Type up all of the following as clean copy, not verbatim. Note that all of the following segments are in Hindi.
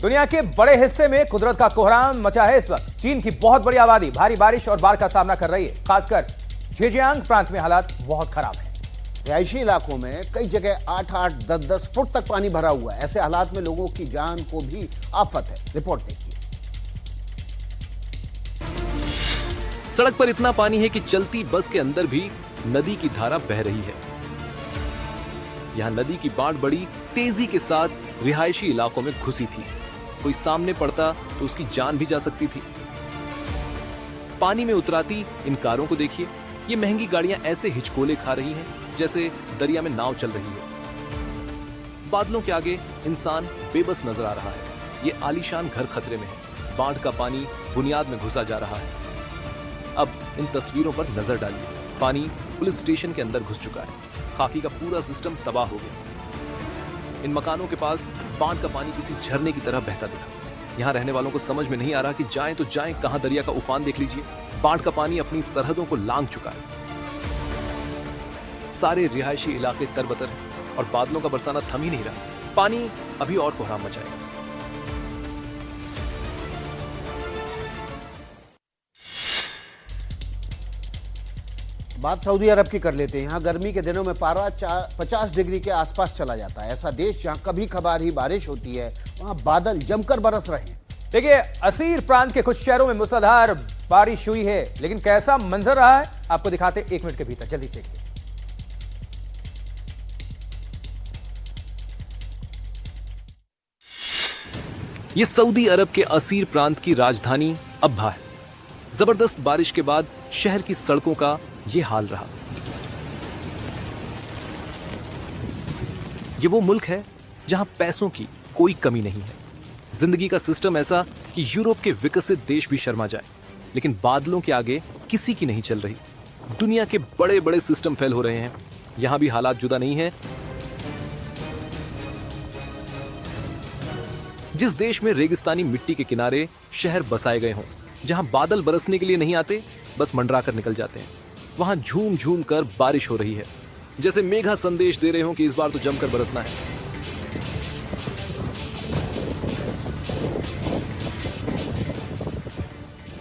दुनिया के बड़े हिस्से में कुदरत का कोहराम मचा है इस वक्त। चीन की बहुत बड़ी आबादी भारी बारिश और बाढ़ का सामना कर रही है। खासकर झेजियांग प्रांत में हालात बहुत खराब है। रिहायशी इलाकों में कई जगह 8-8, 10-10 फुट तक पानी भरा हुआ है। ऐसे हालात में लोगों की जान को भी आफत है। रिपोर्ट देखिए। सड़क पर इतना पानी है कि चलती बस के अंदर भी नदी की धारा बह रही है। यहां नदी की बाढ़ बड़ी तेजी के साथ रिहायशी इलाकों में घुसी थी। कोई सामने पड़ता तो उसकी जान भी जा सकती थी। पानी में उतराती इन कारों को देखिए। ये महंगी गाड़ियां ऐसे हिचकोले खा रही हैं जैसे दरिया में नाव चल रही है। बादलों के आगे इंसान बेबस नजर आ रहा है। ये आलीशान घर खतरे में है। बाढ़ का पानी बुनियाद में घुसा जा रहा है। अब इन तस्वीरों पर नजर डालिए। पानी पुलिस स्टेशन के अंदर घुस चुका है। खाकी का पूरा सिस्टम तबाह हो गया। इन मकानों के पास बाढ़ का पानी किसी झरने की तरह बहता दिखा। यहाँ रहने वालों को समझ में नहीं आ रहा कि जाएं तो जाएं कहां। दरिया का उफान देख लीजिए। बाढ़ का पानी अपनी सरहदों को लांघ चुका है। सारे रिहायशी इलाके तरबतर हैं और बादलों का बरसाना थम ही नहीं रहा। पानी अभी और कोहराम मचाएगा। बात सऊदी अरब की कर लेते हैं। यहाँ गर्मी के दिनों में पारा 50 डिग्री के आसपास चला जाता है। ऐसा देश जहाँ कभी कभार ही बारिश होती है, वहाँ बादल जमकर बरस रहे हैं। देखिए, असीर प्रांत के कुछ शहरों में मूसलाधार बारिश हुई है, लेकिन कैसा मंजर रहा है आपको दिखाते 1 मिनट के भीतर। जल्दी देखिए। ये सऊदी अरब के असीर प्रांत की राजधानी अब्हा है। जबरदस्त बारिश के बाद शहर की सड़कों का ये हाल रहा। ये वो मुल्क है जहां पैसों की कोई कमी नहीं है। जिंदगी का सिस्टम ऐसा कि यूरोप के विकसित देश भी शर्मा जाए, लेकिन बादलों के आगे किसी की नहीं चल रही। दुनिया के बड़े बड़े सिस्टम फेल हो रहे हैं। यहां भी हालात जुदा नहीं है। जिस देश में रेगिस्तानी मिट्टी के किनारे शहर बसाए गए हों, जहां बादल बरसने के लिए नहीं आते, बस मंडरा कर निकल जाते हैं, वहां झूम झूम कर बारिश हो रही है। जैसे मेघा संदेश दे रहे हो कि इस बार तो जमकर बरसना है।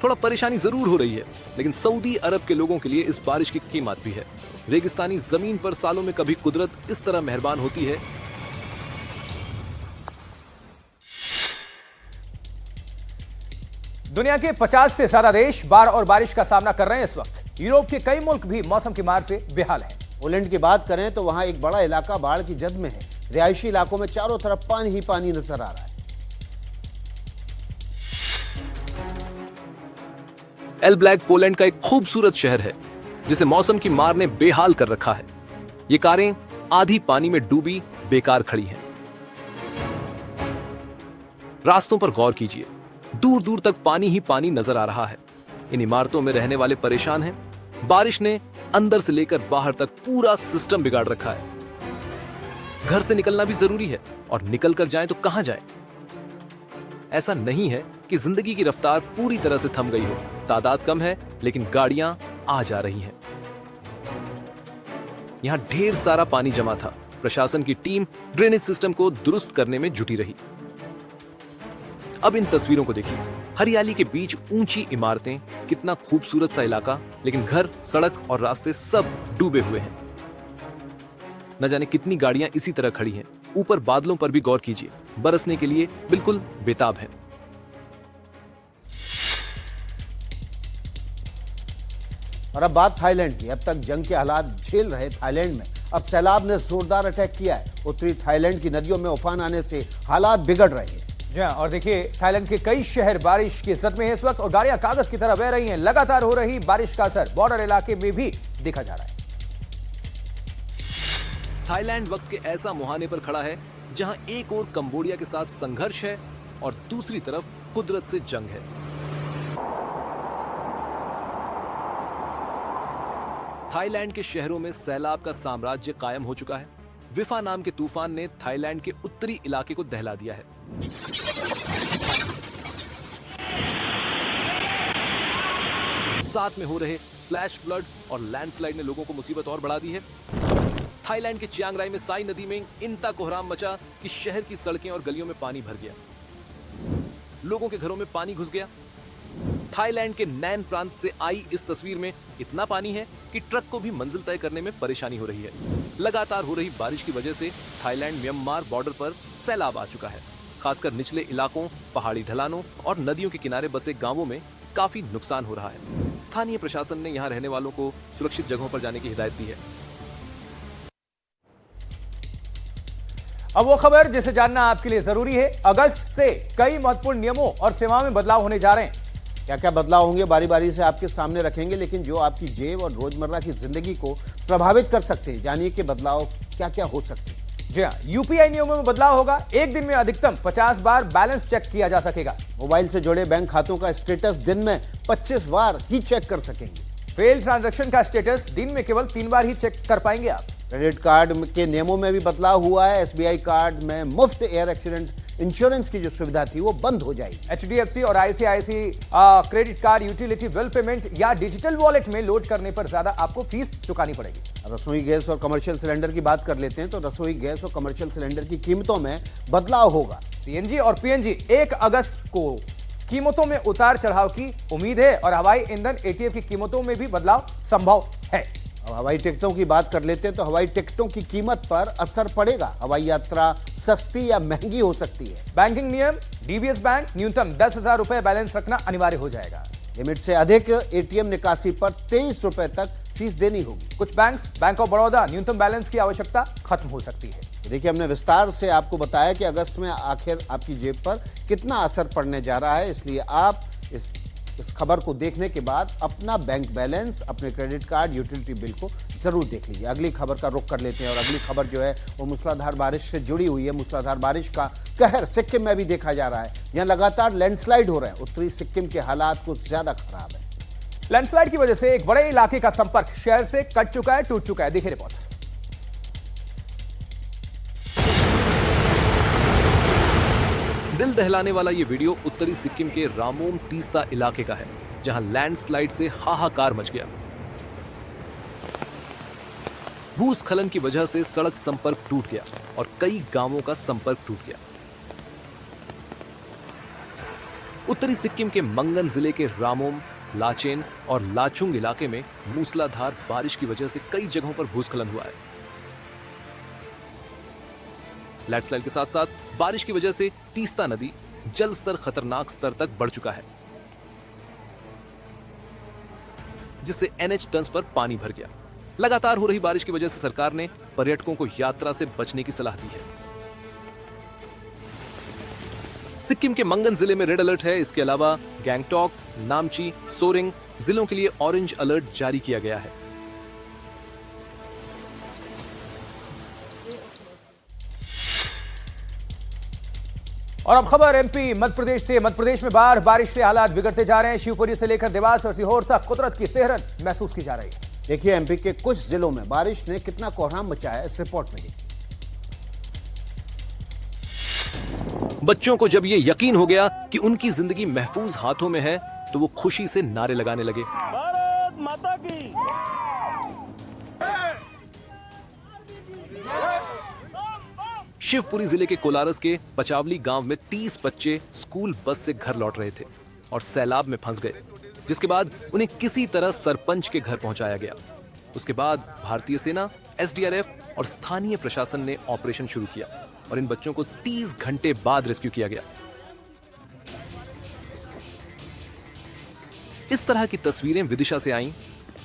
थोड़ा परेशानी जरूर हो रही है, लेकिन सऊदी अरब के लोगों के लिए इस बारिश की कीमत भी है। रेगिस्तानी जमीन पर सालों में कभी कुदरत इस तरह मेहरबान होती है। दुनिया के 50 से ज्यादा देश बाढ़ और बारिश का सामना कर रहे हैं इस वक्त। यूरोप के कई मुल्क भी मौसम की मार से बेहाल हैं। पोलैंड की बात करें तो वहां एक बड़ा इलाका बाढ़ की जद में है। रिहायशी इलाकों में चारों तरफ पानी ही पानी नजर आ रहा है। एल्ब्लैक पोलैंड का एक खूबसूरत शहर है जिसे मौसम की मार ने बेहाल कर रखा है। ये कारें आधी पानी में डूबी बेकार खड़ी हैं। रास्तों पर गौर कीजिए। दूर दूर तक पानी ही पानी नजर आ रहा है। इन इमारतों में रहने वाले परेशान हैं। बारिश ने अंदर से लेकर बाहर तक पूरा सिस्टम बिगाड़ रखा है। घर से निकलना भी जरूरी है, और निकल कर जाएं तो कहां जाएं? ऐसा नहीं है कि जिंदगी की रफ्तार पूरी तरह से थम गई हो। तादाद कम है, लेकिन गाड़ियां आ जा रही हैं। यहां ढेर सारा पानी जमा था। प्रशासन की टीम ड्रेनेज सिस्टम को दुरुस्त करने में जुटी रही। अब इन तस्वीरों को देखिए। हरियाली के बीच ऊंची इमारतें, कितना खूबसूरत सा इलाका, लेकिन घर, सड़क और रास्ते सब डूबे हुए हैं। न जाने कितनी गाड़ियां इसी तरह खड़ी हैं। ऊपर बादलों पर भी गौर कीजिए, बरसने के लिए बिल्कुल बेताब है। और अब बात थाईलैंड की। अब तक जंग के हालात झेल रहे थाईलैंड में अब सैलाब ने जोरदार अटैक किया है। उत्तरी थाईलैंड की नदियों में उफान आने से हालात बिगड़ रहे हैं। जी हाँ, और देखिए, थाईलैंड के कई शहर बारिश के जद में है इस वक्त, और गाड़ियां कागज की तरह बह रही हैं। लगातार हो रही बारिश का असर बॉर्डर इलाके में भी देखा जा रहा है। थाईलैंड वक्त के ऐसा मुहाने पर खड़ा है जहां एक ओर कंबोडिया के साथ संघर्ष है और दूसरी तरफ कुदरत से जंग है। थाईलैंड के शहरों में सैलाब का साम्राज्य कायम हो चुका है। विफा नाम के तूफान ने थाईलैंड के उत्तरी इलाके को दहला दिया है। साथ में हो रहे फ्लैश फ्लड और लैंडस्लाइड ने लोगों को मुसीबत और बढ़ा दी है। थाईलैंड के चियांग राई में साई नदी में इतना कोहराम मचा कि शहर की सड़कें और गलियों में पानी भर गया। लोगों के घरों में पानी घुस गया। थाईलैंड के नैन प्रांत से आई इस तस्वीर में इतना पानी है कि ट्रक को भी मंजिल तय करने में परेशानी हो रही है। लगातार हो रही बारिश की वजह से थाईलैंड म्यांमार बॉर्डर पर सैलाब आ चुका है। खासकर निचले इलाकों, पहाड़ी ढलानों और नदियों के किनारे बसे गांवों में काफी नुकसान हो रहा है। स्थानीय प्रशासन ने यहां रहने वालों को सुरक्षित जगहों पर जाने की हिदायत दी है। अब वो खबर जिसे जानना आपके लिए जरूरी है। अगस्त से कई महत्वपूर्ण नियमों और सेवाओं में बदलाव होने जा रहे हैं। क्या क्या बदलाव होंगे बारी बारी से आपके सामने रखेंगे, लेकिन जो आपकी जेब और रोजमर्रा की जिंदगी को प्रभावित कर सकते हैं, जानिए कि बदलाव क्या क्या हो सकते हैं। जी हाँ, यूपीआई नियमों में बदलाव होगा। एक दिन में अधिकतम 50 बार बैलेंस चेक किया जा सकेगा। मोबाइल से जुड़े बैंक खातों का स्टेटस दिन में 25 बार ही चेक कर सकेंगे। फेल ट्रांजैक्शन का स्टेटस दिन में केवल 3 बार ही चेक कर पाएंगे आप। क्रेडिट कार्ड के नियमों में भी बदलाव हुआ है। एसबीआई कार्ड में मुफ्त एयर एक्सीडेंट इंश्योरेंस की जो सुविधा थी वो बंद हो जाएगी। एचडीएफसी और ICICI credit card utility bill payment या डिजिटल वॉलेट में लोड करने पर ज्यादा आपको फीस चुकानी पड़ेगी। रसोई गैस और कमर्शियल सिलेंडर की बात कर लेते हैं तो रसोई गैस और कमर्शियल सिलेंडर की कीमतों में बदलाव होगा। सीएनजी और पीएनजी 1 अगस्त को कीमतों में उतार चढ़ाव की उम्मीद है और हवाई ईंधन एटीएफ की कीमतों में भी बदलाव संभव है। अब हवाई टिकटों की बात कर लेते हैं तो हवाई टिकटों की कीमत पर असर पड़ेगा। हवाई यात्रा सस्ती या महंगी हो सकती है। बैंकिंग नियम, डीबीएस बैंक न्यूनतम 10,000 रुपए बैलेंस रखना अनिवार्य हो जाएगा। लिमिट से अधिक एटीएम निकासी पर 23 रुपए तक फीस देनी होगी। कुछ बैंक्स, बैंक ऑफ बड़ौदा, न्यूनतम बैलेंस की आवश्यकता खत्म हो सकती है। देखिए, हमने विस्तार से आपको बताया कि अगस्त में आखिर आपकी जेब पर कितना असर पड़ने जा रहा है, इसलिए आप इस खबर को देखने के बाद अपना बैंक बैलेंस, अपने क्रेडिट कार्ड, यूटिलिटी बिल को जरूर देख लीजिए। अगली खबर का रुख कर लेते हैं और अगली खबर जो है वो मूसलाधार बारिश से जुड़ी हुई है। मूसलाधार बारिश का कहर सिक्किम में भी देखा जा रहा है। यहाँ लगातार लैंडस्लाइड हो रहे हैं। उत्तरी सिक्किम के हालात कुछ ज्यादा खराब है। लैंडस्लाइड की वजह से एक बड़े इलाके का संपर्क शहर से कट चुका है, टूट चुका है। देखिए रिपोर्ट। दिल दहलाने वाला ये वीडियो उत्तरी सिक्किम के रामोम तीस्ता इलाके का है, जहां लैंडस्लाइड से हाहाकार मच गया। भूस्खलन की वजह से सड़क संपर्क टूट गया और कई गांवों का संपर्क टूट गया। उत्तरी सिक्किम के मंगन जिले के रामोम, लाचेन और लाचुंग इलाके में मूसलाधार बारिश की वजह से कई जगहों पर भूस्खलन हुआ है। लैंडस्लाइड के साथ साथ बारिश की वजह से तीस्ता नदी जल स्तर खतरनाक स्तर तक बढ़ चुका है, जिससे एनएच टर्न्स पर पानी भर गया। लगातार हो रही बारिश की वजह से सरकार ने पर्यटकों को यात्रा से बचने की सलाह दी है। सिक्किम के मंगन जिले में रेड अलर्ट है। इसके अलावा गैंगटॉक, नामची, सोरेंग जिलों के लिए ऑरेंज अलर्ट जारी किया गया है। और अब खबर एमपी मध्य प्रदेश से। मध्य प्रदेश में बाढ़ बारिश से हालात बिगड़ते जा रहे हैं। शिवपुरी से लेकर देवास और सीहोर तक कुदरत की सेहरन महसूस की जा रही है। देखिए, एमपी के कुछ जिलों में बारिश ने कितना कोहराम मचाया, इस रिपोर्ट में देखिए। बच्चों को जब ये यकीन हो गया कि उनकी जिंदगी महफूज हाथों में है, तो वो खुशी से नारे लगाने लगे। भारत माता की। शिवपुरी जिले के कोलारस के पचावली गांव में 30 बच्चे स्कूल बस से घर लौट रहे थे और सैलाब में फंस गए, जिसके बाद उन्हें किसी तरह सरपंच के घर पहुंचाया गया। उसके बाद भारतीय सेना, एसडीआरएफ और स्थानीय प्रशासन ने ऑपरेशन शुरू किया और इन बच्चों को 30 घंटे बाद रेस्क्यू किया गया। इस तरह की तस्वीरें विदिशा से आईं,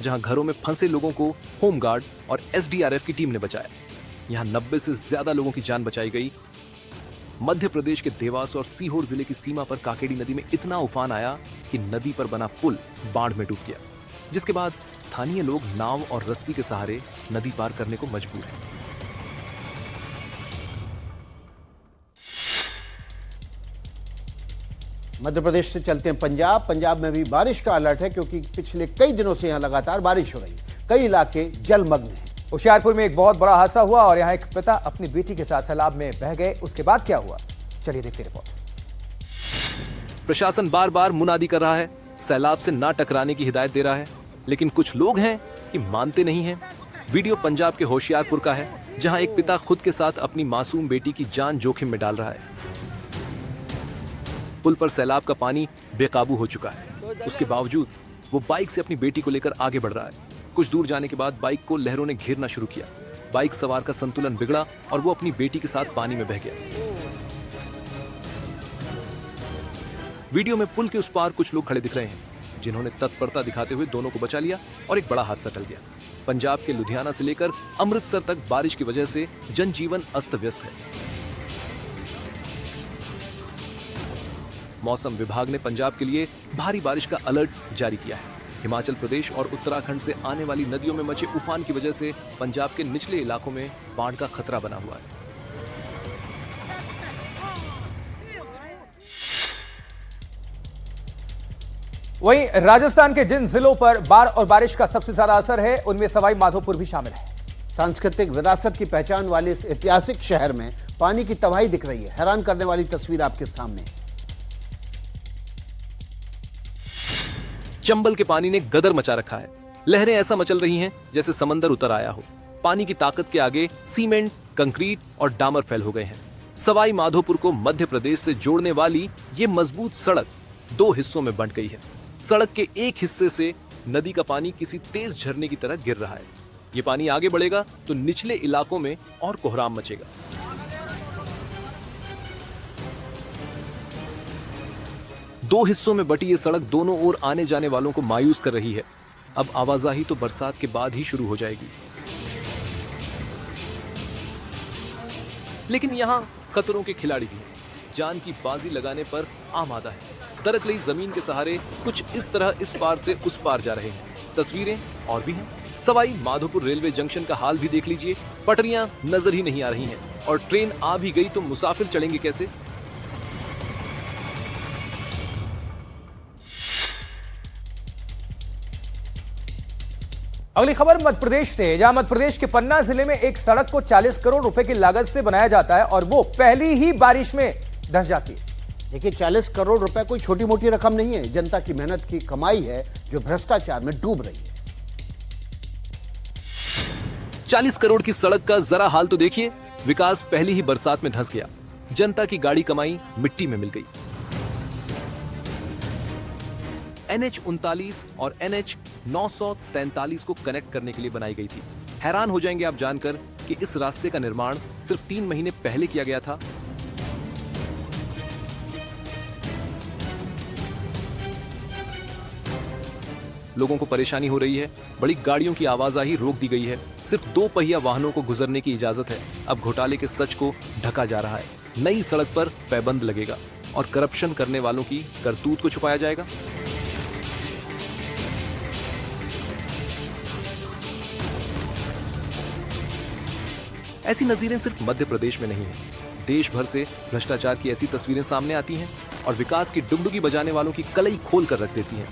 जहां घरों में फंसे लोगों को होमगार्ड और एसडीआरएफ की टीम ने बचाया। यहां 90 से ज्यादा लोगों की जान बचाई गई। मध्य प्रदेश के देवास और सीहोर जिले की सीमा पर काकेड़ी नदी में इतना उफान आया कि नदी पर बना पुल बाढ़ में डूब गया, जिसके बाद स्थानीय लोग नाव और रस्सी के सहारे नदी पार करने को मजबूर हैं। मध्य प्रदेश से चलते हैं पंजाब। पंजाब में भी बारिश का अलर्ट है, क्योंकि पिछले कई दिनों से यहां लगातार बारिश हो रही है। कई इलाके जलमग्न हैं। होशियारपुर में एक बहुत बड़ा हादसा हुआ और यहां एक पिता अपनी बेटी के साथ सैलाब में बह गए। उसके बाद क्या हुआ, चलिए देखते रिपोर्ट। प्रशासन बार बार मुनादी कर रहा है, सैलाब से ना टकराने की हिदायत दे रहा है, लेकिन कुछ लोग हैं कि मानते नहीं हैं। वीडियो पंजाब के होशियारपुर का है, जहां एक पिता खुद के साथ अपनी मासूम बेटी की जान जोखिम में डाल रहा है। पुल पर सैलाब का पानी बेकाबू हो चुका है। उसके बावजूद वो बाइक से अपनी बेटी को लेकर आगे बढ़ रहा है। कुछ दूर जाने के बाद बाइक को लहरों ने घेरना शुरू किया। बाइक सवार का संतुलन बिगड़ा और वो अपनी बेटी के साथ पानी में बह गया। वीडियो में पुल के उस पार कुछ लोग खड़े दिख रहे हैं, जिन्होंने तत्परता दिखाते हुए दोनों को बचा लिया और एक बड़ा हादसा टल गया। पंजाब के लुधियाना से लेकर अमृतसर तक बारिश की वजह से जनजीवन अस्त व्यस्त है। मौसम विभाग ने पंजाब के लिए भारी बारिश का अलर्ट जारी किया है। हिमाचल प्रदेश और उत्तराखंड से आने वाली नदियों में मचे उफान की वजह से पंजाब के निचले इलाकों में बाढ़ का खतरा बना हुआ है। वहीं राजस्थान के जिन जिलों पर बाढ़ और बारिश का सबसे ज्यादा असर है, उनमें सवाई माधोपुर भी शामिल है। सांस्कृतिक विरासत की पहचान वाले इस ऐतिहासिक शहर में पानी की तबाही दिख रही है। हैरान करने वाली तस्वीर आपके सामने। चंबल के पानी ने गदर मचा रखा है। लहरें ऐसा मचल रही हैं जैसे समंदर उतर आया हो। पानी की ताकत के आगे सीमेंट, कंक्रीट और डामर फैल हो गए हैं। सवाई माधोपुर को मध्य प्रदेश से जोड़ने वाली ये मजबूत सड़क 2 हिस्सों में बंट गई है। सड़क के एक हिस्से से नदी का पानी किसी तेज झरने की तरह गिर रहा है। ये पानी आगे बढ़ेगा तो निचले इलाकों में और कोहराम मचेगा। दो हिस्सों में बटी ये सड़क दोनों ओर आने जाने वालों को मायूस कर रही है। अब आवाजाही तो बरसात के बाद ही शुरू हो जाएगी। लेकिन यहाँ खतरों के खिलाड़ी भी हैं। जान की बाजी लगाने पर आमादा है। दरकलई जमीन के सहारे कुछ इस तरह इस पार से उस पार जा रहे हैं। तस्वीरें और भी हैं। सवाई माधोपुर रेलवे जंक्शन का हाल भी देख लीजिए। पटरियां नजर ही नहीं आ रही हैं और ट्रेन आ भी गई तो मुसाफिर चढ़ेंगे कैसे। अगली खबर मध्य प्रदेश से, जहां मध्य प्रदेश के पन्ना जिले में एक सड़क को 40 करोड़ रुपए की लागत से बनाया जाता है और वो पहली ही बारिश में धंस जाती है। देखिए, 40 करोड़ रुपए कोई छोटी मोटी रकम नहीं है। जनता की मेहनत की कमाई है जो भ्रष्टाचार में डूब रही है। 40 करोड़ की सड़क का जरा हाल तो देखिए। विकास पहली ही बरसात में धंस गया। जनता की गाड़ी कमाई मिट्टी में मिल गई। NH-39 और NH-943 को कनेक्ट करने के लिए बनाई गई थी। हैरान हो जाएंगे आप जानकर कि इस रास्ते का निर्माण सिर्फ 3 महीने पहले किया गया था। लोगों को परेशानी हो रही है। बड़ी गाड़ियों की आवाजाही रोक दी गई है। सिर्फ 2 पहिया वाहनों को गुजरने की इजाजत है। अब घोटाले के सच को ढका जा रहा है। नई सड़क पर पैबंद लगेगा और करप्शन करने वालों की करतूत को छुपाया जाएगा। ऐसी नजीरें सिर्फ मध्य प्रदेश में नहीं है। देश भर से भ्रष्टाचार की ऐसी तस्वीरें सामने आती हैं और विकास की डुगडुगी बजाने वालों की कलई खोल कर रख देती हैं।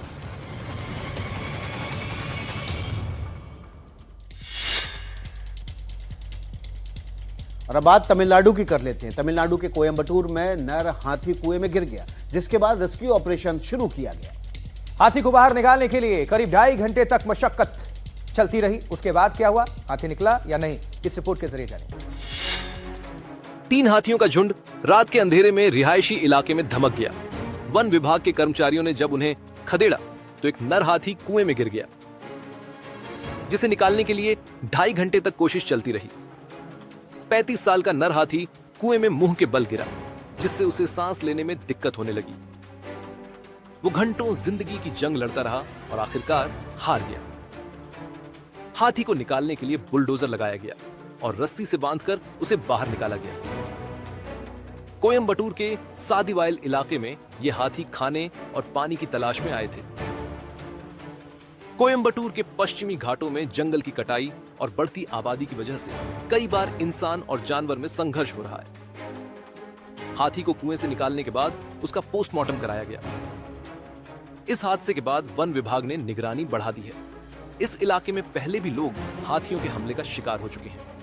और अब बात तमिलनाडु की कर लेते हैं। तमिलनाडु के कोयम्बटूर में नर हाथी कुएं में गिर गया, जिसके बाद रेस्क्यू ऑपरेशन शुरू किया गया। हाथी को बाहर निकालने के लिए करीब 2.5 घंटे तक मशक्कत चलती रही। उसके बाद क्या हुआ, हाथी निकला या नहीं, इस रिपोर्ट के जरिए जानेंगे। 3 हाथियों का झुंड रात के अंधेरे में रिहायशी इलाके में धमक गया। वन विभाग के कर्मचारियों ने जब उन्हें खदेड़ा तो एक नर हाथी कुएं में गिर गया, जिसे निकालने के लिए 2.5 घंटे तक कोशिश चलती रही। 35 साल का नर हाथी कुएं में मुंह के बल गिरा, जिससे उसे सांस लेने में दिक्कत होने लगी। वो घंटों जिंदगी की जंग लड़ता रहा और आखिरकार हार गया। हाथी को निकालने के लिए बुलडोजर लगाया गया और रस्सी से बांधकर उसे बाहर निकाला गया। कोयम्बटूर के सादीवाइल इलाके में ये हाथी खाने और पानी की तलाश में आए थे। कोयम्बटूर के पश्चिमी घाटों में जंगल की कटाई और बढ़ती आबादी की वजह से कई बार इंसान और जानवर में संघर्ष हो रहा है। हाथी को कुएं से निकालने के बाद उसका पोस्टमार्टम कराया गया। इस हादसे के बाद वन विभाग ने निगरानी बढ़ा दी है। इस इलाके में पहले भी लोग हाथियों के हमले का शिकार हो चुके हैं।